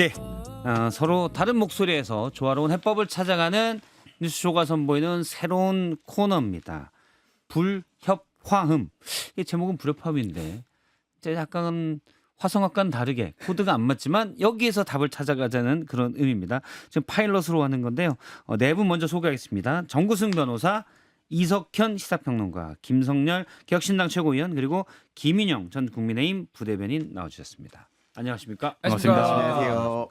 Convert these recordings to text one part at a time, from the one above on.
네, 서로 다른 목소리에서 조화로운 해법을 찾아가는 뉴스쇼가 선보이는 새로운 코너입니다. 불협화음. 이 제목은 불협화음인데 이제 약간 화성학과는 다르게 코드가 안 맞지만 여기에서 답을 찾아가자는 그런 의미입니다. 지금 파일럿으로 하는 건데요. 네 분 먼저 소개하겠습니다. 정구승 변호사, 이석현 시사평론가, 김성렬 개혁신당 최고위원, 그리고 김인영 전 국민의힘 부대변인 나와주셨습니다. 안녕하십니까? 반갑습니다. 안녕하세요.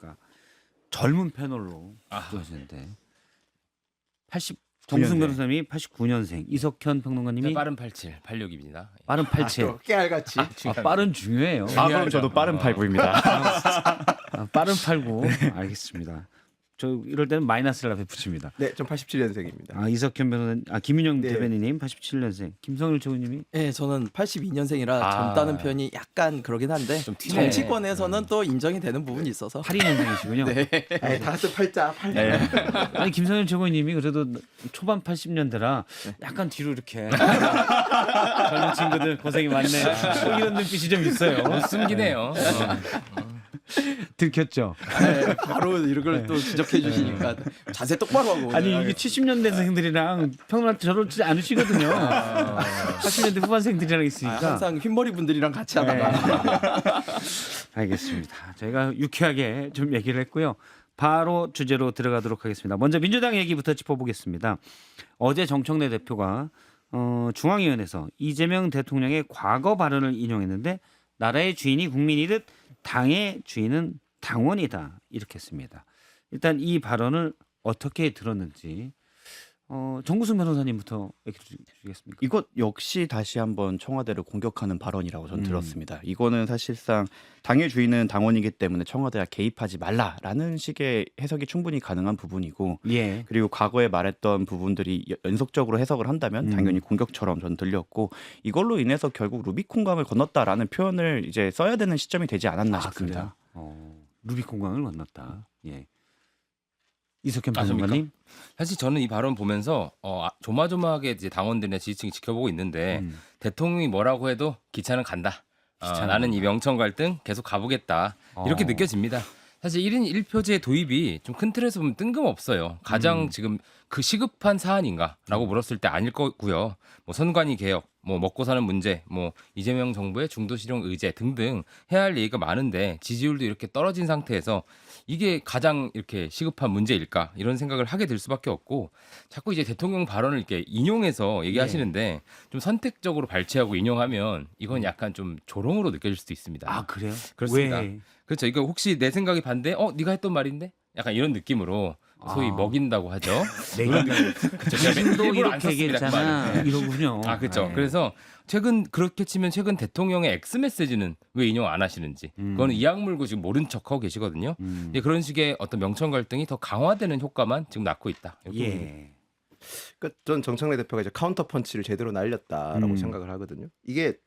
젊은 패널로 하시는데 80 정구승 변호사님이 89년생, 이석현 평론가님이 빠른 87, 86입니다. 빠른 87. 또 깨알같이. 빠른 중요해요. 그럼 저도 빠른 89입니다. 빠른 89. 알겠습니다. 저 이럴 때는 마이너스를 앞에 붙입니다. 네, 전 87년생입니다. 이석현 변호사님, 김인영 네. 대변인님 87년생, 김성일 최고님이 네, 저는 82년생이라 젊다는 표현이 약간 그러긴 한데 좀 튀네. 정치권에서는 또 인정이 되는 부분이 있어서 82년생이시군요. 네, 다 같은 팔자. 아니 김성일 최고님이 그래도 초반 80년대라 약간 뒤로 이렇게 젊은 친구들 고생이 많네. 뭐 이런 눈빛이 좀 있어요. 숨기네요. 들켰죠. 네, 바로 이걸 또 지적해 주시니까 자세 똑바로 하고 아니 이게 70년대생들이랑 평론할 때 저렇지 않으시거든요. 80년대 후반생들이랑 있으니까. 항상 흰머리 분들이랑 같이 하다가 알겠습니다. 저희가 유쾌하게 좀 얘기를 했고요. 바로 주제로 들어가도록 하겠습니다. 먼저 민주당 얘기부터 짚어보겠습니다. 어제 정청래 대표가 중앙위원회에서 이재명 대통령의 과거 발언을 인용했는데 나라의 주인이 국민이듯 당의 주인은 당원이다 이렇게 했습니다. 일단 이 발언을 어떻게 들었는지 정구승 변호사님부터 얘기해 주시겠습니까? 이것 역시 다시 한번 청와대를 공격하는 발언이라고 저는 들었습니다. 이거는 사실상 당의 주인은 당원이기 때문에 청와대가 개입하지 말라라는 식의 해석이 충분히 가능한 부분이고 예. 그리고 과거에 말했던 부분들이 연속적으로 해석을 한다면 당연히 공격처럼 전 들렸고 이걸로 인해서 결국 루비콘강을 건넜다라는 표현을 이제 써야 되는 시점이 되지 않았나 싶습니다. 루비콘강을 건넜다. 예. 이석현 아십니까? 변호사님. 사실 저는 이 발언 보면서 조마조마하게 이제 당원들이나 지지층이 지켜보고 있는데 대통령이 뭐라고 해도 기차는 간다. 나는 이 명청 갈등 계속 가보겠다. 이렇게 느껴집니다. 사실 1인 1표제 도입이 좀 큰 틀에서 보면 뜬금없어요. 가장 지금 그 시급한 사안인가라고 물었을 때 아닐 거고요. 뭐 선관위 개혁, 뭐 먹고 사는 문제, 뭐 이재명 정부의 중도 실용 의제 등등 해야 할 얘기가 많은데 지지율도 이렇게 떨어진 상태에서 이게 가장 이렇게 시급한 문제일까 이런 생각을 하게 될 수밖에 없고 자꾸 이제 대통령 발언을 이렇게 인용해서 얘기하시는데 좀 선택적으로 발췌하고 인용하면 이건 약간 좀 조롱으로 느껴질 수도 있습니다. 아 그래요? 그렇습니다. 왜? 그렇죠. 이거 혹시 내 생각이 반대? 네가 했던 말인데? 약간 이런 느낌으로 소위 먹인다고 하죠. 내가 자신도 일부러 안 이렇게 썼습니다, 그 얘기했잖아. 말은. 이러군요. 그렇죠. 네. 그래서 그렇게 치면 최근 대통령의 X 메시지는 왜 인용 안 하시는지 그거는 이악 물고 지금 모른 척하고 계시거든요. 이제 그런 식의 어떤 명청 갈등이 더 강화되는 효과만 지금 낳고 있다. 예. 그러니까 전 정청래 대표가 이제 카운터 펀치를 제대로 날렸다라고 생각을 하거든요. 이게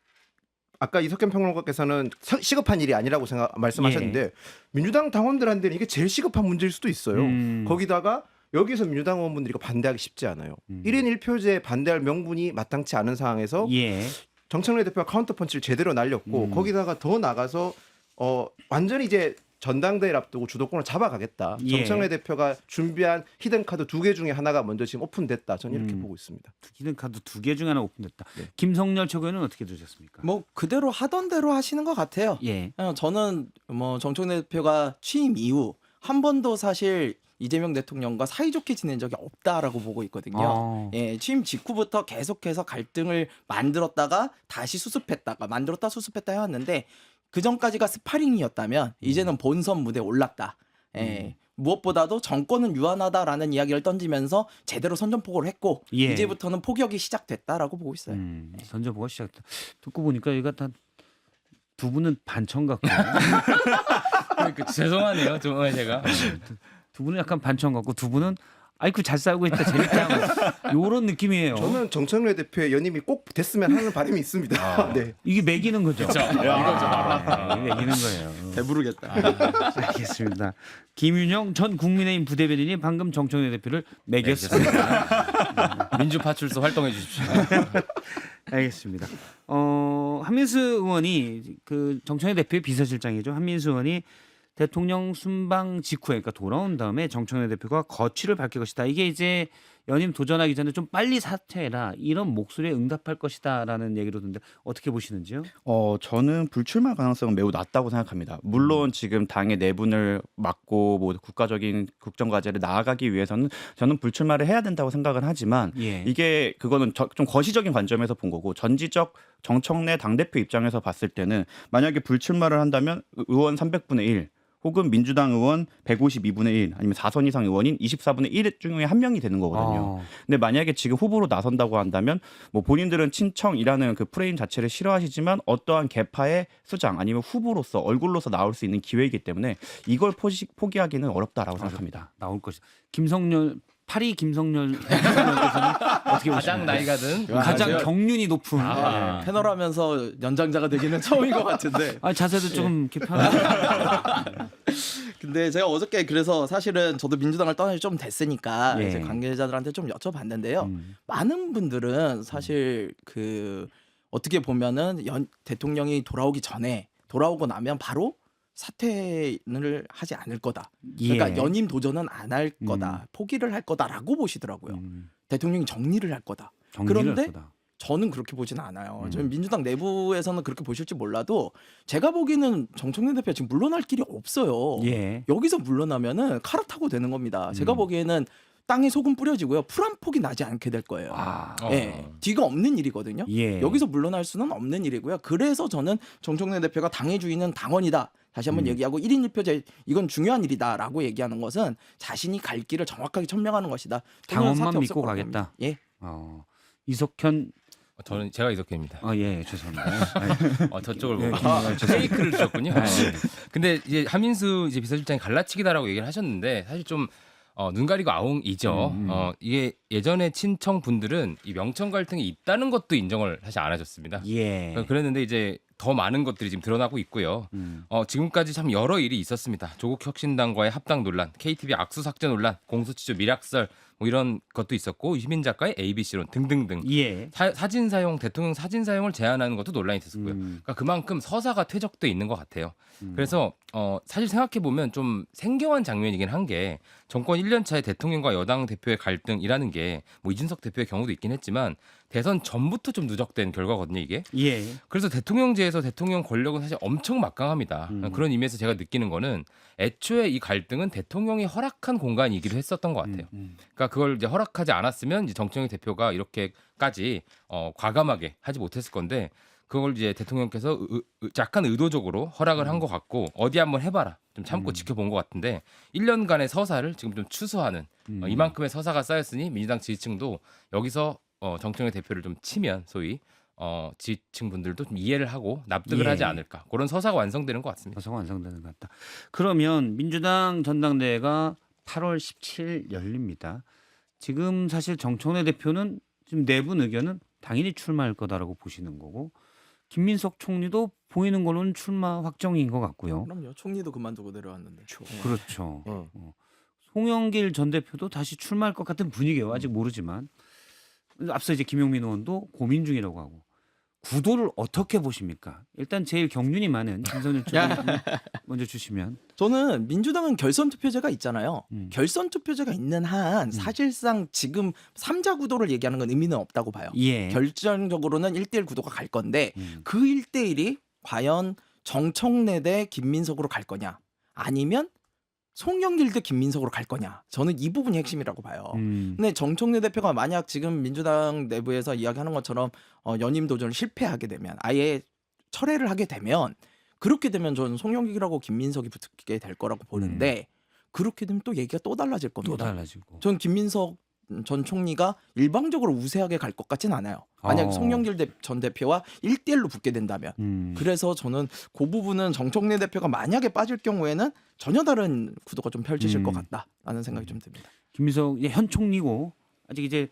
아까 이석현 평론가께서는 시급한 일이 아니라고 말씀하셨는데 민주당 당원들한테는 이게 제일 시급한 문제일 수도 있어요. 거기다가 여기서 민주당 의원분들이 이거 반대하기 쉽지 않아요. 1인 1표제에 반대할 명분이 마땅치 않은 상황에서 예. 정청래 대표가 카운터 펀치를 제대로 날렸고 거기다가 더 나가서 완전히 이제 전당대회를 앞두고 주도권을 잡아가겠다. 예. 정청래 대표가 준비한 히든 카드 2개 중에 하나가 먼저 지금 오픈됐다. 저는 이렇게 보고 있습니다. 히든 카드 2개 중 하나 오픈됐다. 네. 김성렬 최고위원은 어떻게 들으셨습니까? 뭐 그대로 하던 대로 하시는 것 같아요. 예. 저는 뭐 정청래 대표가 취임 이후 한 번도 사실 이재명 대통령과 사이좋게 지낸 적이 없다라고 보고 있거든요. 예, 취임 직후부터 계속해서 갈등을 만들었다가 다시 수습했다가 만들었다 수습했다 해왔는데 그 전까지가 스파링이었다면 이제는 본선 무대에 올랐다. 예, 무엇보다도 정권은 유한하다라는 이야기를 던지면서 제대로 선전포고를 했고 예. 이제부터는 포격이 시작됐다라고 보고 있어요. 선전보가 시작됐다. 듣고 보니까 이거 다 두 분은 반청 같고 그러니까 죄송하네요. 좀 제가. 두 분은 약간 반청 같고 두 분은 아이고 잘 살고 있다 재밌다 요런 느낌이에요. 저는 정청래 대표의 연임이 꼭 됐으면 하는 바람이 있습니다. 네. 이게 매기는 거죠. 그렇죠. 이거죠 바로. 이게 매기는 거예요. 배부르겠다. 알겠습니다. 김윤영 전 국민의힘 부대변인이 방금 정청래 대표를 매겼습니다. 민주파출소 활동해 주십시오. 알겠습니다. 한민수 의원이 그 정청래 대표의 비서실장이죠. 한민수 의원이 대통령 순방 직후에 그러니까 돌아온 다음에 정청래 대표가 거취를 밝힐 것이다. 이게 이제 연임 도전하기 전에 좀 빨리 사퇴해라 이런 목소리에 응답할 것이다라는 얘기로 듣는데 어떻게 보시는지요? 저는 불출마 가능성은 매우 낮다고 생각합니다. 물론 지금 당의 내분을 막고 뭐 국가적인 국정과제를 나아가기 위해서는 저는 불출마를 해야 된다고 생각을 하지만 예. 이게 그거는 좀 거시적인 관점에서 본 거고 전지적 정청래 당대표 입장에서 봤을 때는 만약에 불출마를 한다면 의원 300분의 1 혹은 민주당 의원 152분의 1 아니면 4선 이상 의원인 24분의 1 중에 한 명이 되는 거거든요. 근데 만약에 지금 후보로 나선다고 한다면 뭐 본인들은 친청이라는 그 프레임 자체를 싫어하시지만 어떠한 개파의 수장 아니면 후보로서 얼굴로서 나올 수 있는 기회이기 때문에 이걸 포기하기는 어렵다라고 생각합니다. 나올 것이다. 김성렬 파리 김성렬 대통령께서는 어떻게 가장 보십니까? 나이가 든 가장 경륜이 높은 예. 패널하면서 연장자가 되기는 처음인 것 같은데. 자세도 좀 이렇게 편하게 근데 제가 어저께 그래서 사실은 저도 민주당을 떠난 지 좀 됐으니까 예. 이제 관계자들한테 좀 여쭤봤는데요. 음. 많은 분들은 사실 그 어떻게 보면은 대통령이 돌아오기 전에 돌아오고 나면 바로 사퇴를 하지 않을 거다. 그러니까 예. 연임 도전은 안 할 거다. 포기를 할 거다라고 보시더라고요. 대통령이 정리를 할 거다. 정리를 그런데 할 거다. 저는 그렇게 보지는 않아요. 저는 민주당 내부에서는 그렇게 보실지 몰라도 제가 보기에는 정청래 대표가 지금 물러날 길이 없어요. 예. 여기서 물러나면은 카르타고 되는 겁니다. 제가 보기에는 땅에 소금 뿌려지고요. 풀 한 폭이 나지 않게 될 거예요. 아. 예, 뒤가 없는 일이거든요. 예. 여기서 물러날 수는 없는 일이고요. 그래서 저는 정청래 대표가 당의 주인은 당원이다. 다시 한번 얘기하고 1인 1표제 이건 중요한 일이다라고 얘기하는 것은 자신이 갈 길을 정확하게 천명하는 것이다. 저는 당원만 사퇴 없을 믿고 거라고 가겠다. 봅니다. 예. 이석현 저는 제가 이석현입니다. 죄송합니다. 저쪽을 예, 보고 페이크를 주셨군요. 네. 근데 이제 한민수 이제 비서실장이 갈라치기다라고 얘기를 하셨는데 사실 좀 눈 가리고 아웅이죠. 이게 예전에 친청 분들은 이 명청 갈등이 있다는 것도 인정을 사실 안 하셨습니다. 예. 그랬는데 이제 더 많은 것들이 지금 드러나고 있고요. 지금까지 참 여러 일이 있었습니다. 조국 혁신당과의 합당 논란, KTV 악수 삭제 논란, 공수처 미락설 뭐 이런 것도 있었고 유시민 작가의 ABC론 등등등. 예. 사진 사용 대통령 사진 사용을 제한하는 것도 논란이 됐었고요. 그러니까 그만큼 서사가 퇴적돼 있는 것 같아요. 그래서 사실 생각해 보면 좀 생경한 장면이긴 한 게 정권 1년 차에 대통령과 여당 대표의 갈등이라는 게 뭐 이준석 대표의 경우도 있긴 했지만 대선 전부터 좀 누적된 결과거든요, 이게. 예. 그래서 대통령제에서 대통령 권력은 사실 엄청 막강합니다. 그런 의미에서 제가 느끼는 거는 애초에 이 갈등은 대통령이 허락한 공간이기도 했었던 것 같아요. 그러니까 그걸 이제 허락하지 않았으면 이제 정청래 대표가 이렇게까지 과감하게 하지 못했을 건데 그걸 이제 대통령께서 약간 의도적으로 허락을 한 것 같고 어디 한번 해봐라 좀 참고 지켜본 것 같은데 1년간의 서사를 지금 좀 추수하는 이만큼의 서사가 쌓였으니 민주당 지지층도 여기서 정청래 대표를 좀 치면 소위 지지층 분들도 좀 이해를 하고 납득을 예. 하지 않을까 그런 서사가 완성되는 것 같습니다. 서사가 완성되는 것 같다. 그러면 민주당 전당대회가 8월 17일 열립니다. 지금 사실 정청래 대표는 지금 내분 의견은 당연히 출마할 거다라고 보시는 거고 김민석 총리도 보이는 걸로는 출마 확정인 것 같고요. 그럼요. 총리도 그만두고 내려왔는데. 그렇죠. 어. 송영길 전 대표도 다시 출마할 것 같은 분위기예요. 아직 모르지만 앞서 이제 김용민 의원도 고민 중이라고 하고 구도를 어떻게 보십니까? 일단 제일 경륜이 많은 김선일 총리 먼저 주시면. 저는 민주당은 결선 투표제가 있잖아요. 결선 투표제가 있는 한 사실상 지금 3자 구도를 얘기하는 건 의미는 없다고 봐요. 예. 결정적으로는 1대1 구도가 갈 건데 그 1대1이 과연 정청래 대 김민석으로 갈 거냐 아니면 송영길 대 김민석으로 갈 거냐. 저는 이 부분이 핵심이라고 봐요. 근데 정청래 대표가 만약 지금 민주당 내부에서 이야기하는 것처럼 연임 도전을 실패하게 되면 아예 철회를 하게 되면 그렇게 되면 저는 송영길하고 김민석이 붙게 될 거라고 보는데 그렇게 되면 또 얘기가 또 달라질 겁니다. 또 달라지고. 전 김민석 전 총리가 일방적으로 우세하게 갈 것 같진 않아요. 만약 송영길 전 대표와 1대1로 붙게 된다면. 그래서 저는 그 부분은 정청래 대표가 만약에 빠질 경우에는 전혀 다른 구도가 좀 펼쳐질 것 같다라는 생각이 좀 듭니다. 김민석 현 총리고 아직 이제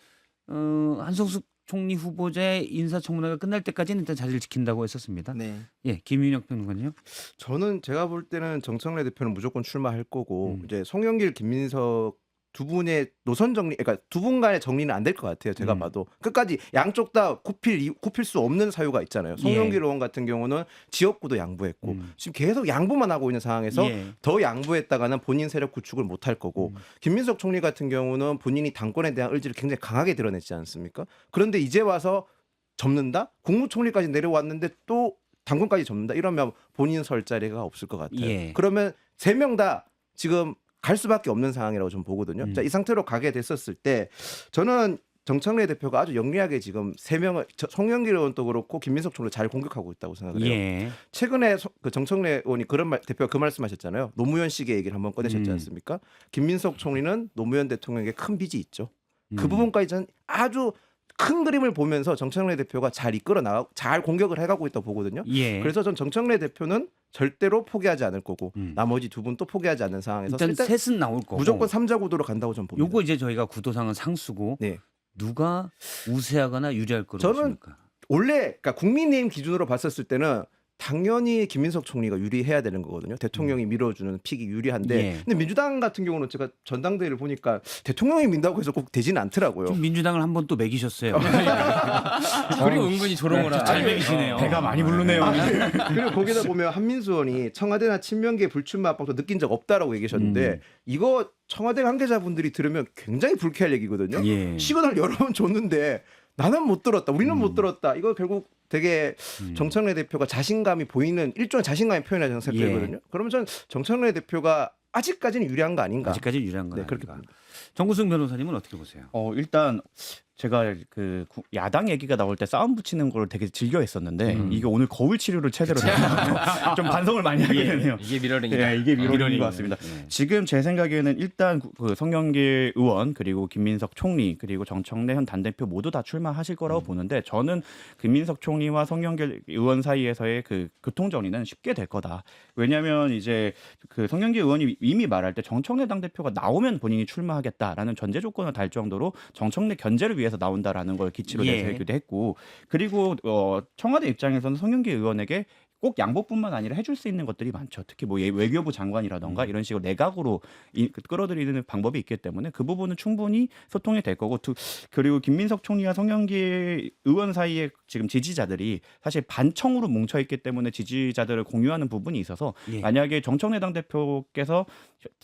한석수 총리 후보자의 인사청문회가 끝날 때까지는 일단 자리를 지킨다고 했었습니다. 네. 예, 김윤혁 평론가는요? 저는 제가 볼 때는 정청래 대표는 무조건 출마할 거고 이제 송영길 김민석 두 분의 노선 정리, 그러니까 두 분 간의 정리는 안 될 것 같아요. 제가 음. 봐도 끝까지 양쪽 다 굽힐 수 없는 사유가 있잖아요. 송영길 의원 같은 경우는 지역구도 양보했고 지금 계속 양보만 하고 있는 상황에서 예. 더 양보했다가는 본인 세력 구축을 못할 거고 김민석 총리 같은 경우는 본인이 당권에 대한 의지를 굉장히 강하게 드러냈지 않습니까? 그런데 이제 와서 접는다? 국무총리까지 내려왔는데 또 당권까지 접는다? 이러면 본인 설 자리가 없을 것 같아요. 예. 그러면 세 명 다 지금 갈 수밖에 없는 상황이라고 좀 보거든요. 자, 이 상태로 가게 됐었을 때 저는 정청래 대표가 아주 영리하게 지금 세 명을 송영길 의원도 그렇고 김민석 총리 잘 공격하고 있다고 생각을 해요. 예. 최근에 그 정청래 의원이 대표가 그 말씀하셨잖아요. 노무현 씨의 얘기를 한번 꺼내셨지 않습니까? 김민석 총리는 노무현 대통령에게 큰 빚이 있죠. 그 부분까지 저는 아주 큰 그림을 보면서 정청래 대표가 잘 이끌어 나가고 잘 공격을 해가고 있다고 보거든요. 예. 그래서 전 정청래 대표는 절대로 포기하지 않을 거고 나머지 두 분 또 포기하지 않는 상황에서 일단 셋은 나올 거고 무조건 3자 구도로 간다고 좀 봅니다. 요거 이제 저희가 구도상은 상수고 네. 누가 우세하거나 유리할 거로 저는 보십니까? 원래 그러니까 국민의힘 기준으로 봤었을 때는 당연히 김민석 총리가 유리해야 되는 거거든요. 대통령이 밀어주는 픽이 유리한데 예. 근데 민주당 같은 경우는 제가 전당대회를 보니까 대통령이 민다고 해서 꼭 되지는 않더라고요. 좀 민주당을 한번 또 매기셨어요. 그리고 은근히 조롱을 잘 하는. 매기시네요. 배가 많이 부르네요. 그리고 거기다 보면 한민수 의원이 청와대나 친명계 불출마 압박도 느낀 적 없다라고 얘기하셨는데 이거 청와대 관계자분들이 들으면 굉장히 불쾌할 얘기거든요. 예. 시간을 여러 번 줬는데 나는 못 들었다. 우리는 못 들었다. 이거 결국 되게 정청래 대표가 자신감이 보이는 일종의 자신감의 표현이라고 생각되거든요. 그러면 전 정청래 대표가 아직까지는 유리한 거 아닌가. 아직까지 유리한 건 네, 그렇게 아닌가. 봅니다. 정구승 변호사님은 어떻게 보세요? 일단 제가 그 야당 얘기가 나올 때 싸움 붙이는 걸 되게 즐겨했었는데 이게 오늘 거울 치료를 제대로 해서 좀 반성을 많이 하게 되네요. 이게 미러링이다. 예, 이게 미러링인 것 같습니다. 예. 지금 제 생각에는 일단 그 송영길 의원 그리고 김민석 총리 그리고 정청래 현 단대표 모두 다 출마하실 거라고 보는데 저는 김민석 총리와 송영길 의원 사이에서의 그 교통정리는 쉽게 될 거다. 왜냐하면 이제 그 송영길 의원이 이미 말할 때 정청래 당대표가 나오면 본인이 출마하겠다라는 전제 조건을 달 정도로 정청래 견제를 위해서 나온다라는 걸 기치로 예. 내세우기도 했고 그리고 청와대 입장에서는 송영길 의원에게 꼭 양보뿐만 아니라 해줄 수 있는 것들이 많죠. 특히 뭐 외교부 장관이라던가 이런 식으로 내각으로 끌어들이는 방법이 있기 때문에 그 부분은 충분히 소통이 될 거고 그리고 김민석 총리와 송영길 의원 사이에 지금 지지자들이 사실 반청으로 뭉쳐있기 때문에 지지자들을 공유하는 부분이 있어서 예. 만약에 정청래 당대표께서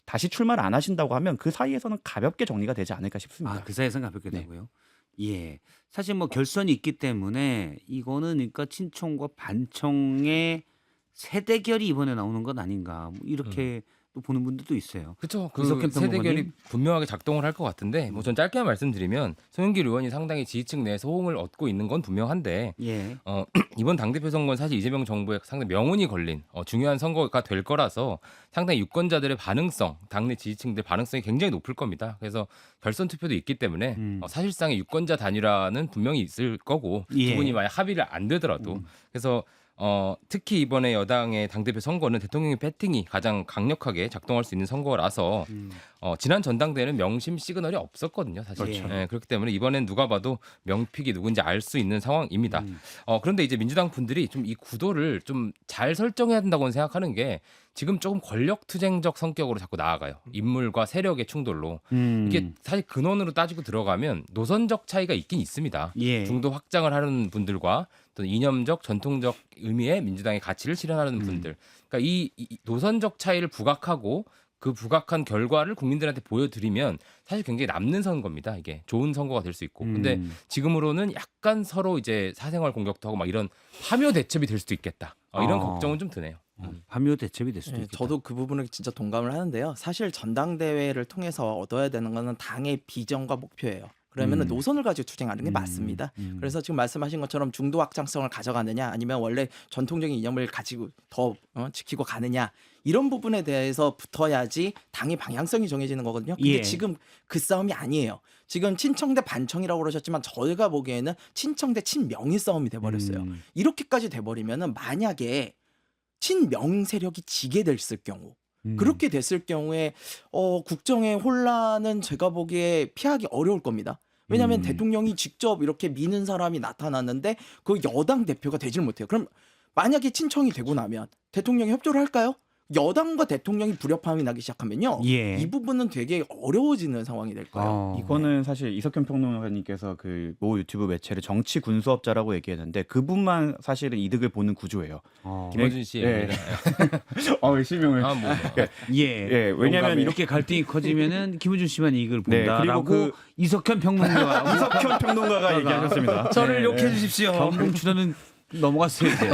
다시 출마를 안 하신다고 하면 그 사이에서는 가볍게 정리가 되지 않을까 싶습니다. 아, 그 사이에서는 가볍게 네. 되고요. 예. 사실 뭐 결선이 있기 때문에 이거는 그러니까 친청과 반청의 세대결이 이번에 나오는 건 아닌가 뭐 이렇게 또 보는 분들도 있어요. 그렇죠. 그 이석현 세대결이 평론가님? 분명하게 작동을 할 것 같은데 뭐 전 짧게만 말씀드리면 송영길 의원이 상당히 지지층 내에서 호응을 얻고 있는 건 분명한데 예. 이번 당대표 선거는 사실 이재명 정부에 상당히 명운이 걸린 중요한 선거가 될 거라서 상당히 유권자들의 반응성, 당내 지지층들 반응성이 굉장히 높을 겁니다. 그래서 결선 투표도 있기 때문에 사실상의 유권자 단일화는 분명히 있을 거고 예. 두 분이 만약 합의를 안 되더라도 그래서 특히 이번에 여당의 당대표 선거는 대통령의 배팅이 가장 강력하게 작동할 수 있는 선거라서 지난 전당대회는 명심 시그널이 없었거든요. 사실. 그렇죠. 예, 그렇기 때문에 이번엔 누가 봐도 명픽이 누군지 알 수 있는 상황입니다. 그런데 이제 민주당 분들이 좀 이 구도를 좀 잘 설정해야 된다고 생각하는 게 지금 조금 권력투쟁적 성격으로 자꾸 나아가요. 인물과 세력의 충돌로. 이게 사실 근원으로 따지고 들어가면 노선적 차이가 있긴 있습니다. 예. 중도 확장을 하는 분들과 또 이념적 전통적 의미의 민주당의 가치를 실현하는 분들. 그러니까 이 노선적 차이를 부각하고 그 부각한 결과를 국민들한테 보여드리면 사실 굉장히 남는 선거입니다. 이게 좋은 선거가 될 수 있고. 근데 지금으로는 약간 서로 이제 사생활 공격도 하고 막 이런 파묘 대첩이 될 수도 있겠다. 이런 걱정은 좀 드네요. 파묘 대첩이 될 수도 예, 있겠다. 저도 그 부분에 진짜 동감을 하는데요. 사실 전당대회를 통해서 얻어야 되는 거는 당의 비전과 목표예요. 그러면은 노선을 가지고 투쟁하는 게 맞습니다. 그래서 지금 말씀하신 것처럼 중도 확장성을 가져가느냐 아니면 원래 전통적인 이념을 가지고 더 지키고 가느냐 이런 부분에 대해서 붙어야지 당의 방향성이 정해지는 거거든요. 근데 예. 지금 그 싸움이 아니에요. 지금 친청 대 반청이라고 그러셨지만 저희가 보기에는 친청 대 친명의 싸움이 돼버렸어요. 이렇게까지 돼버리면은 만약에 친명 세력이 지게 됐을 경우 그렇게 됐을 경우에 국정의 혼란은 제가 보기에 피하기 어려울 겁니다. 왜냐하면 대통령이 직접 이렇게 미는 사람이 나타났는데 그 여당 대표가 되질 못해요. 그럼 만약에 친청이 되고 나면 대통령이 협조를 할까요? 여당과 대통령이 불협화음이 나기 시작하면요. 예. 이 부분은 되게 어려워지는 상황이 될 거예요. 이거는 사실 이석현 평론가님께서 그 모 유튜브 매체를 정치 군수업자라고 얘기했는데 그분만 사실은 이득을 보는 구조예요. 김어준 씨 예. 얘기입니다. 실명을. 뭐. 예. 왜냐하면 왜냐면 이렇게 갈등이 커지면은 김우준 씨만 이익을 네, 본다라고 그리고 이석현 평론가와 이석현 평론가가 얘기하셨습니다. 저를 네. 욕해 주십시오. 경공 출연은 넘어갔어요 이제.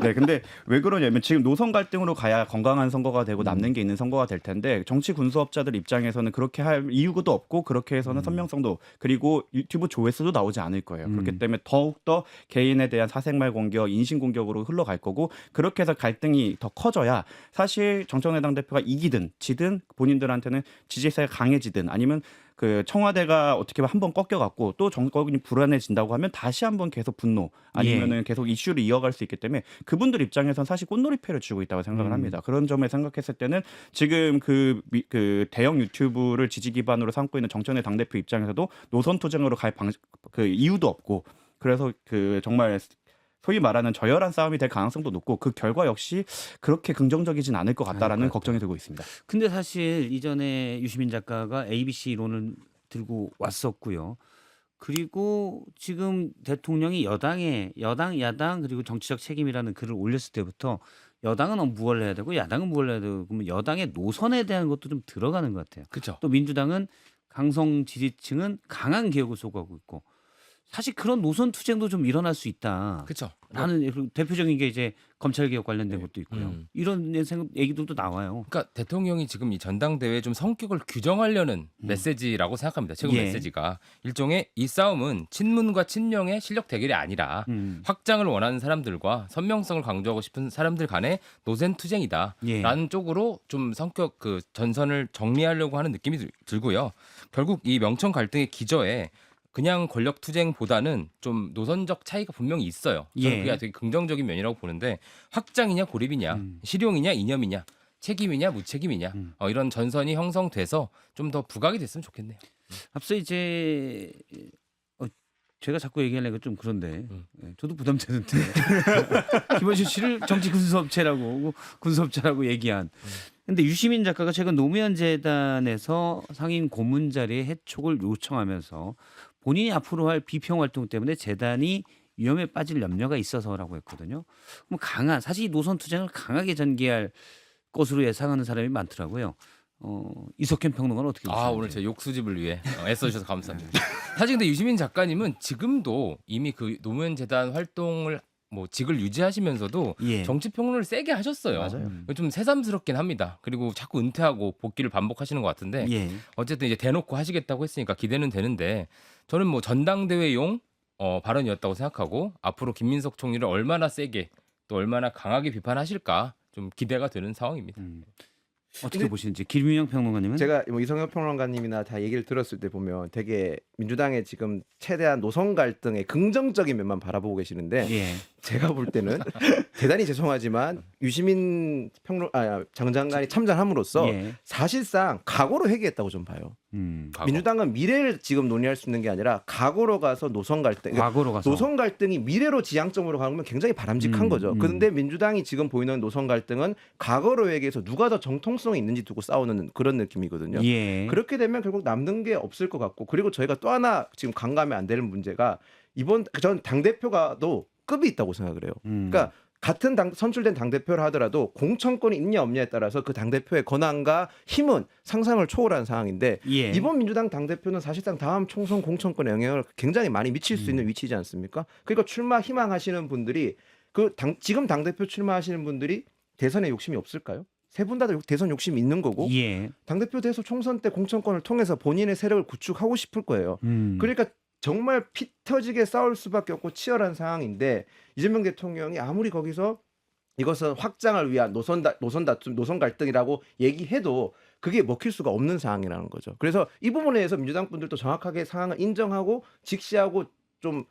네, 근데 왜 그러냐면 지금 노선 갈등으로 가야 건강한 선거가 되고 남는 게 있는 선거가 될 텐데 정치 군수업자들 입장에서는 그렇게 할 이유도 없고 그렇게 해서는 선명성도 그리고 유튜브 조회수도 나오지 않을 거예요. 그렇기 때문에 더욱더 개인에 대한 사생활 공격, 인신 공격으로 흘러갈 거고 그렇게 해서 갈등이 더 커져야 사실 정청래 당대표가 이기든 지든 본인들한테는 지지세가 강해지든 아니면 그 청와대가 어떻게 보면 한번 꺾여갖고 또 정권이 불안해진다고 하면 다시 한번 계속 분노 아니면은 계속 이슈를 이어갈 수 있기 때문에 그분들 입장에선 사실 꽃놀이패를 쥐고 있다고 생각을 합니다. 그런 점을 생각했을 때는 지금 그 대형 유튜브를 지지 기반으로 삼고 있는 정청래 당대표 입장에서도 노선 투쟁으로 갈 그 이유도 없고 그래서 그 정말 소위 말하는 저열한 싸움이 될 가능성도 높고 그 결과 역시 그렇게 긍정적이진 않을 것 같다라는 걱정이 들고 있습니다. 근데 사실 이전에 유시민 작가가 ABC 이론을 들고 왔었고요. 그리고 지금 대통령이 여당, 야당 그리고 정치적 책임이라는 글을 올렸을 때부터 여당은 무엇을 해야 되고 야당은 무엇을 해야 되고 그러면 여당의 노선에 대한 것도 좀 들어가는 것 같아요. 그렇죠. 또 민주당은 강성 지지층은 강한 개혁을 소구하고 있고 사실 그런 노선 투쟁도 좀 일어날 수 있다. 그렇죠. 라는 대표적인 게 이제 검찰 개혁 관련된 것도 있고요. 음. 이런 얘기들도 나와요. 그러니까 대통령이 지금 이 전당대회 좀 성격을 규정하려는 메시지라고 생각합니다. 최근 예. 메시지가 일종의 이 싸움은 친문과 친명의 실력 대결이 아니라 확장을 원하는 사람들과 선명성을 강조하고 싶은 사람들 간의 노선 투쟁이다. 예. 라는 쪽으로 좀 성격 그 전선을 정리하려고 하는 느낌이 들고요. 결국 이 명청 갈등의 기저에 그냥 권력 투쟁보다는 좀 노선적 차이가 분명히 있어요. 저는 예. 그게 되게 긍정적인 면이라고 보는데 확장이냐 고립이냐, 실용이냐 이념이냐, 책임이냐 무책임이냐 이런 전선이 형성돼서 좀 더 부각이 됐으면 좋겠네요. 앞서 이제 제가 자꾸 얘기하려니까 좀 그런데 저도 부담되는데 김원준 씨를 정치 군수업체라고 얘기한. 근데 유시민 작가가 최근 노무현 재단에서 상임 고문 자리의 해촉을 요청하면서 본인이 앞으로 할 비평 활동 때문에 재단이 위험에 빠질 염려가 있어서라고 했거든요. 그럼 사실 이 노선 투쟁을 강하게 전개할 것으로 예상하는 사람이 많더라고요. 이석현 평론가는 어떻게 보시나요? 오늘 제 욕수집을 위해 애써주셔서 감사합니다. 사실 근데 유시민 작가님은 지금도 이미 그 노무현 재단 활동을 뭐 직을 유지하시면서도 예. 정치 평론을 세게 하셨어요. 맞아요. 좀 새삼스럽긴 합니다. 그리고 자꾸 은퇴하고 복귀를 반복하시는 것 같은데 예. 어쨌든 이제 대놓고 하시겠다고 했으니까 기대는 되는데 저는 뭐 전당대회용 발언이었다고 생각하고 앞으로 김민석 총리를 얼마나 세게 또 얼마나 강하게 비판하실까 좀 기대가 되는 상황입니다. 어떻게 보시는지 김윤영 평론가님은 제가 뭐 이성엽 평론가님이나 다 얘기를 들었을 때 보면 되게 민주당의 지금 최대한 노선 갈등의 긍정적인 면만 바라보고 계시는데 예. 제가 볼 때는 대단히 죄송하지만 유시민 장 장관이 참전함으로써 예. 사실상 각오로 회귀했다고 좀 봐요. 과거. 민주당은 미래를 지금 논의할 수 있는 게 아니라 각오로 가서 노선 갈등, 그러니까 과거로 가서 노선 갈등이 미래로 지향점으로 가면 굉장히 바람직한 거죠. 그런데 민주당이 지금 보이는 노선 갈등은 과거로 얘기해서 누가 더 정통성이 있는지 두고 싸우는 그런 느낌이거든요. 예. 그렇게 되면 결국 남는 게 없을 것 같고, 그리고 저희가 또 하나 지금 간과하면 안 되는 문제가 전 당대표가도 급이 있다고 생각을 해요. 그러니까 같은 선출된 당대표를 하더라도 공천권이 있냐 없냐에 따라서 그 당대표의 권한과 힘은 상상을 초월한 상황인데 예. 이번 민주당 당대표는 사실상 다음 총선 공천권에 영향을 굉장히 많이 미칠 수 있는 위치지 않습니까? 그러니까 출마 희망하시는 분들이 지금 당대표 출마하시는 분들이 대선에 욕심이 없을까요? 세 분 다 대선 욕심이 있는 거고 예. 당대표 돼서 총선 때 공천권을 통해서 본인의 세력을 구축하고 싶을 거예요. 그러니까 정말 피 터지게 싸울 수밖에 없고 치열한 상황인데 이재명 대통령이 아무리 거기서 이것은 확장을 위한 노선 다툼, 노선 갈등이라고 얘기해도 그게 먹힐 수가 없는 상황이라는 거죠. 그래서 이 부분에 대해서 민주당 분들도 정확하게 상황을 인정하고 직시하고 좀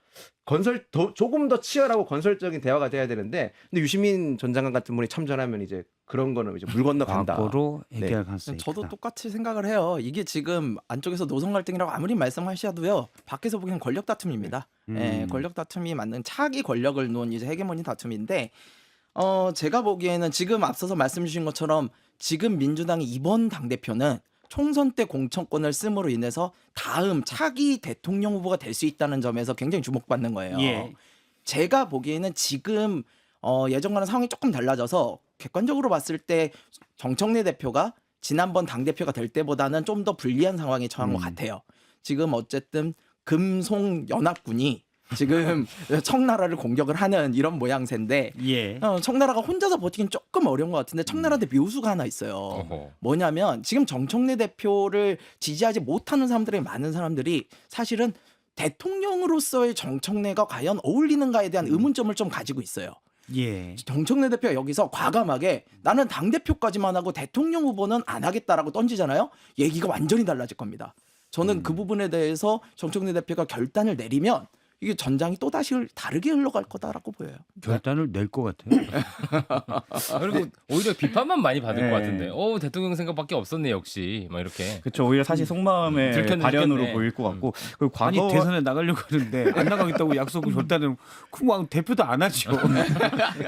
조금 더 치열하고 건설적인 대화가 돼야 되는데 근데 유시민 전 장관 같은 분이 참전하면 이제 그런 거는 이제 물 건너간다. 과거로 해결할 네. 가능성이 저도 있다. 똑같이 생각을 해요. 이게 지금 안쪽에서 노선 갈등이라고 아무리 말씀하셔도요. 밖에서 보기엔 권력 다툼입니다. 예, 권력 다툼이 맞는 차기 권력을 놓은 이제 헤게모니 다툼인데 제가 보기에는 지금 앞서서 말씀 주신 것처럼 지금 민주당이 이번 당대표는 총선 때 공천권을 씀으로 인해서 다음 차기 대통령 후보가 될 수 있다는 점에서 굉장히 주목받는 거예요. 예. 제가 보기에는 지금 예전과는 상황이 조금 달라져서 객관적으로 봤을 때 정청래 대표가 지난번 당대표가 될 때보다는 좀 더 불리한 상황에 처한 것 같아요. 지금 어쨌든 금송 연합군이 지금 청나라를 공격을 하는 이런 모양새인데 예. 청나라가 혼자서 버티긴 조금 어려운 것 같은데 청나라한테 묘수가 하나 있어요. 어허. 뭐냐면 지금 정청래 대표를 지지하지 못하는 사람들의 많은 사람들이 사실은 대통령으로서의 정청래가 과연 어울리는가에 대한 의문점을 좀 가지고 있어요. 예. 정청래 대표가 여기서 과감하게 나는 당대표까지만 하고 대통령 후보는 안 하겠다라고 던지잖아요. 얘기가 완전히 달라질 겁니다. 저는 그 부분에 대해서 정청래 대표가 결단을 내리면 이게 전장이 또 다시 다르게 흘러갈 거다라고 보여요. 결단을 낼 것 같아요. 그리고 오히려 비판만 많이 받을 네. 것 같은데. 대통령 생각밖에 없었네 역시. 막 이렇게. 그렇죠. 오히려 사실 속마음의 들켰네, 발현으로 들켰네. 보일 것 같고 그리고 아니 과거 대선에 나가려고 하는데 안 나가겠다고 약속을 결단을 그럼 대표도 안 하죠.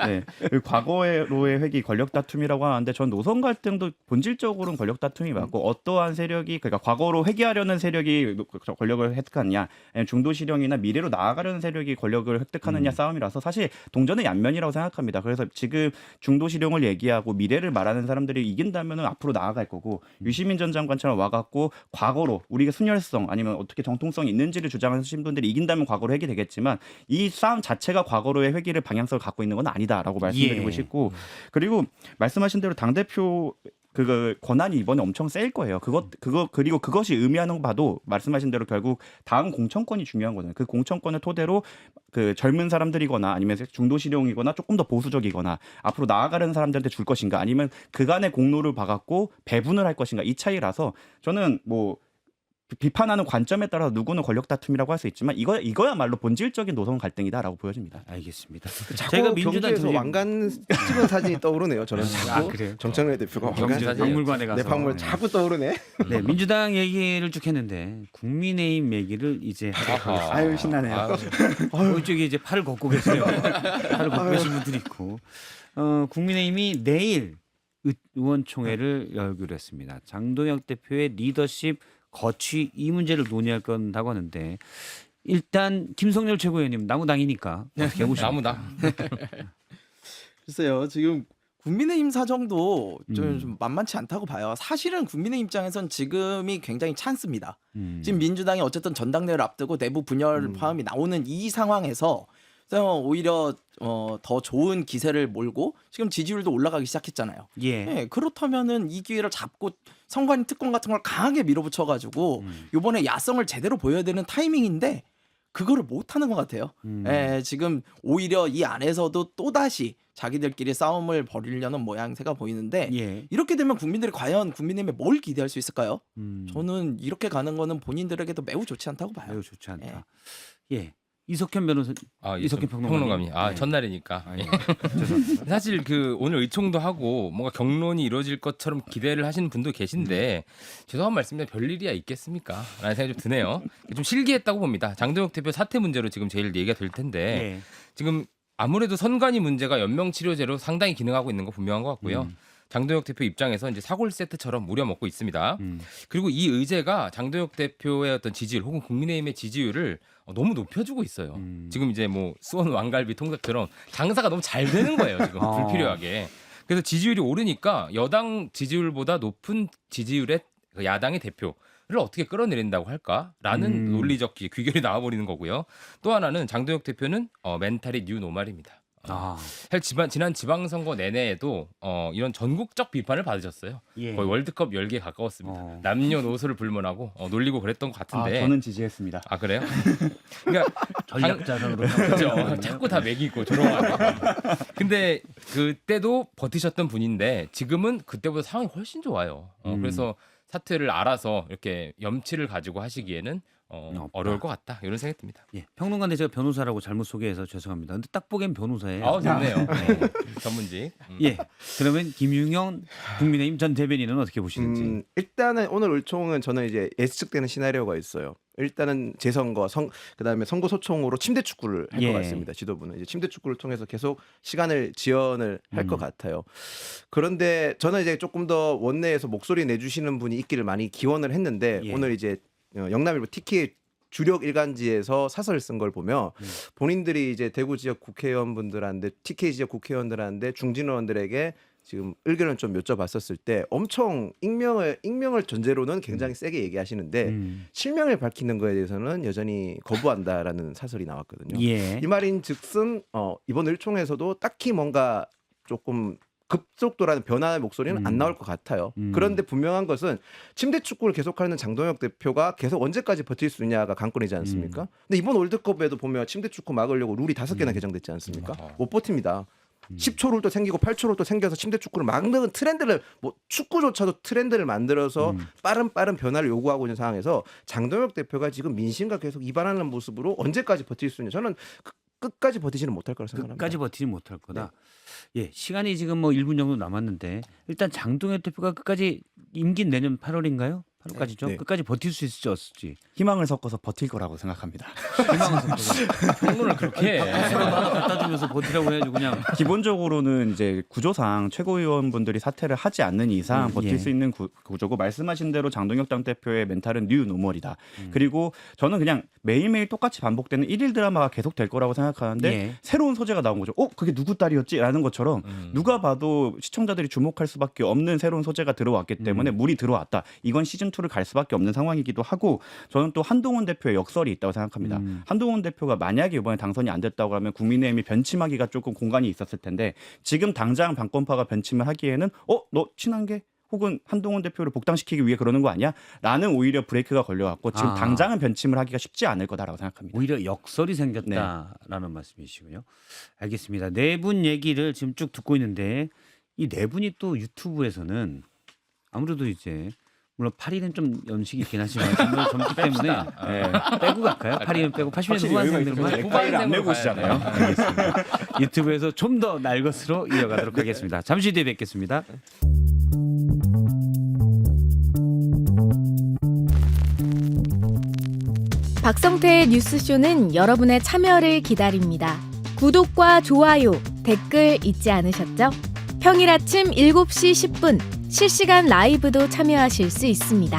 네. 그리고 과거로의 회기 권력 다툼이라고 하는데 전 노선 갈등도 본질적으로는 권력 다툼이 맞고 어떠한 세력이 그러니까 과거로 회귀하려는 세력이 권력을 획득하느냐 아니면 중도 실형이나 미래로 나아가려는 세력이 권력을 획득하느냐 싸움이라서 사실 동전의 양면이라고 생각합니다. 그래서 지금 중도 실형을 얘기하고 미래를 말하는 사람들이 이긴다면 앞으로 나아갈 거고 유시민 전 장관처럼 와갖고 과거로 우리가 순혈성 아니면 어떻게 정통성이 있는지를 주장하시는 분들이 이긴다면 과거로 회귀되겠지만 이 싸움 자체가 과거로의 회귀를 방향성을 갖고 있는 건 아니다라고 말씀드리고 예. 싶고 그리고 말씀하신 대로 당대표 그 권한이 이번에 엄청 세일 거예요. 그리고 그것이 의미하는 거 봐도 말씀하신 대로 결국 다음 공천권이 중요한 거잖아요. 그 공천권을 토대로 그 젊은 사람들이거나 아니면 중도 실용이거나 조금 더 보수적이거나 앞으로 나아가려는 사람들한테 줄 것인가 아니면 그간의 공로를 봐갖고 배분을 할 것인가 이 차이라서 저는 뭐 비판하는 관점에 따라서 누구는 권력 다툼이라고 할 수 있지만 이거야말로 본질적인 노선 갈등이다라고 보여집니다. 알겠습니다. 자꾸 경주에서 왕관 찍은 사진이 떠오르네요. 저는 자꾸 그래요? 정청래 대표가 왕관 경주 사진. 박물관에 가서 내 박물 자꾸 떠오르네. 네, 민주당 얘기를 쭉 했는데 국민의힘 얘기를 이제 하도록 하겠습니다. 아유 신나네요. 이쪽에 이제 팔을 걷고 계세요. 팔을 걷고 계신 분들이 있고 국민의힘이 내일 의원총회를 열기로 했습니다. 장동혁 대표의 리더십 거취 이 문제를 논의할 건다고 하는데 일단 김성렬 최고위원님 나무당이니까 어떻게 보십니까? 나무다. 글쎄요. 지금 국민의힘 사정도 좀 만만치 않다고 봐요. 사실은 국민의힘 입장에선 지금이 굉장히 찬스입니다. 지금 민주당이 어쨌든 전당대회를 앞두고 내부 분열 파음이 나오는 이 상황에서 오히려 더 좋은 기세를 몰고 지금 지지율도 올라가기 시작했잖아요. 예. 네, 그렇다면은 이 기회를 잡고 선관위 특권 같은 걸 강하게 밀어붙여가지고 이번에 야성을 제대로 보여야 되는 타이밍인데 그거를 못하는 것 같아요. 예, 지금 오히려 이 안에서도 또 다시 자기들끼리 싸움을 벌이려는 모양새가 보이는데 예. 이렇게 되면 국민들이 과연 국민의힘에 뭘 기대할 수 있을까요? 저는 이렇게 가는 거는 본인들에게도 매우 좋지 않다고 봐요. 매우 좋지 않다. 예. 이석현 변호사, 이석현 평론가님. 네. 첫날이니까. 아, 예. 죄송합니다. 사실 그 오늘 의총도 하고 뭔가 경론이 이루어질 것처럼 기대를 하시는 분도 계신데 죄송한 말씀인데 별일이야 있겠습니까? 라는 생각이 좀 드네요. 좀 실기했다고 봅니다. 장동혁 대표 사퇴 문제로 지금 제일 얘기가 될 텐데 예. 지금 아무래도 선관위 문제가 연명치료제로 상당히 기능하고 있는 거 분명한 것 같고요. 장동혁 대표 입장에서 이제 사골 세트처럼 무려먹고 있습니다. 그리고 이 의제가 장동혁 대표의 어떤 지지율 혹은 국민의힘의 지지율을 너무 높여주고 있어요. 지금 이제 뭐 수원 왕갈비 통닭처럼 장사가 너무 잘 되는 거예요. 지금 불필요하게. 그래서 지지율이 오르니까 여당 지지율보다 높은 지지율의 야당의 대표를 어떻게 끌어내린다고 할까라는 논리적 귀결이 나와버리는 거고요. 또 하나는 장동혁 대표는 멘탈이 뉴노말입니다. 지난 지방선거 내내에도 이런 전국적 비판을 받으셨어요. 예. 거의 월드컵 10개에 가까웠습니다. 남녀노소를 불문하고 놀리고 그랬던 것 같은데. 저는 지지했습니다. 아 그래요? 그러니까 전략자산으로 그렇죠. 자꾸 다 매기고 조롱하고. 근데 그때도 버티셨던 분인데 지금은 그때보다 상황이 훨씬 좋아요. 그래서 사퇴를 알아서 이렇게 염치를 가지고 하시기에는 없다. 어려울 것 같다 이런 생각이 듭니다. 예, 평론가인데 제가 변호사라고 잘못 소개해서 죄송합니다. 근데 딱 보기엔 변호사예요. 좋네요. 네. 전문직. 예, 그러면 김용현 국민의힘 전 대변인은 어떻게 보시는지? 일단은 오늘 의총은 저는 이제 예측되는 시나리오가 있어요. 일단은 재선거, 그다음에 선거 소총으로 침대 축구를 할 것 예. 같습니다. 지도부는 이제 침대 축구를 통해서 계속 시간을 지연을 할 것 같아요. 그런데 저는 이제 조금 더 원내에서 목소리 내주시는 분이 있기를 많이 기원을 했는데 예. 오늘 이제 영남일보 TK 주력 일간지에서 사설을 쓴 걸 보면 본인들이 이제 대구 지역 국회의원분들한테 TK 지역 국회의원들한테 중진 의원들에게 지금 의견을 좀 여쭤봤었을 때 엄청 익명을 전제로는 굉장히 세게 얘기하시는데 실명을 밝히는 거에 대해서는 여전히 거부한다라는 사설이 나왔거든요. 예. 이 말인즉슨 이번 일총에서도 딱히 뭔가 조금 급속도라는 변화의 목소리는 안 나올 것 같아요. 그런데 분명한 것은 침대 축구를 계속하는 장동혁 대표가 계속 언제까지 버틸 수 있냐가 관건이지 않습니까? 근데 이번 월드컵에도 보면 침대 축구 막으려고 룰이 5개나 개정됐지 않습니까? 못 버팁니다. 10초 룰도 생기고 8초 룰도 생겨서 침대 축구를 막는 트렌드를 축구조차도 트렌드를 만들어서 빠른 변화를 요구하고 있는 상황에서 장동혁 대표가 지금 민심과 계속 이반하는 모습으로 언제까지 버틸 수 있냐? 저는 끝까지 버티지는 못할 거라 생각합니다. 끝까지 버티지 못할 거다. 예, 시간이 지금 뭐 1분 정도 남았는데 일단 장동혁 대표가 끝까지 임기 내년 8월인가요? 8월까지죠. 네. 끝까지 버틸 수 있을지 없을지. 희망을 섞어서 버틸 거라고 생각합니다. 희망을 섞어서 평론을 그렇게 해. 서로 하나 갖다 주면서 버티라고 해야지 그냥. 기본적으로는 이제 구조상 최고위원분들이 사퇴를 하지 않는 이상 버틸 예. 수 있는 구조고 말씀하신 대로 장동혁 당대표의 멘탈은 뉴 노멀이다. 그리고 저는 그냥 매일매일 똑같이 반복되는 1일 드라마가 계속 될 거라고 생각하는데 예. 새로운 소재가 나온 거죠. 그게 누구 딸이었지? 라는 것처럼 누가 봐도 시청자들이 주목할 수밖에 없는 새로운 소재가 들어왔기 때문에 물이 들어왔다. 이건 시즌2를 갈 수밖에 없는 상황이기도 하고 저는 또 한동훈 대표의 역설이 있다고 생각합니다. 한동훈 대표가 만약에 이번에 당선이 안 됐다고 하면 국민의힘이 변침하기가 조금 공간이 있었을 텐데 지금 당장 반권파가 변침을 하기에는 너 친한 게 혹은 한동훈 대표를 복당시키기 위해 그러는 거 아니야? 라는 오히려 브레이크가 걸려갖고 지금 당장은 변침을 하기가 쉽지 않을 거다라고 생각합니다. 오히려 역설이 생겼다라는 말씀이시고요. 알겠습니다. 네 분 얘기를 지금 쭉 듣고 있는데 이 네 분이 또 유튜브에서는 아무래도 이제 물론 8위는 좀 연식이 있긴 하지만 정말 젊기 때문에 빼고 갈까요? 8위는 빼고 80년대 후반생들만 넥타이를 안 메고 오시잖아요. 알겠습니다. 유튜브에서 좀 더 날 것으로 이어가도록 하겠습니다. 잠시 뒤에 뵙겠습니다. 박성태의 뉴스쇼는 여러분의 참여를 기다립니다. 구독과 좋아요, 댓글 잊지 않으셨죠? 평일 아침 7시 10분 실시간 라이브도 참여하실 수 있습니다.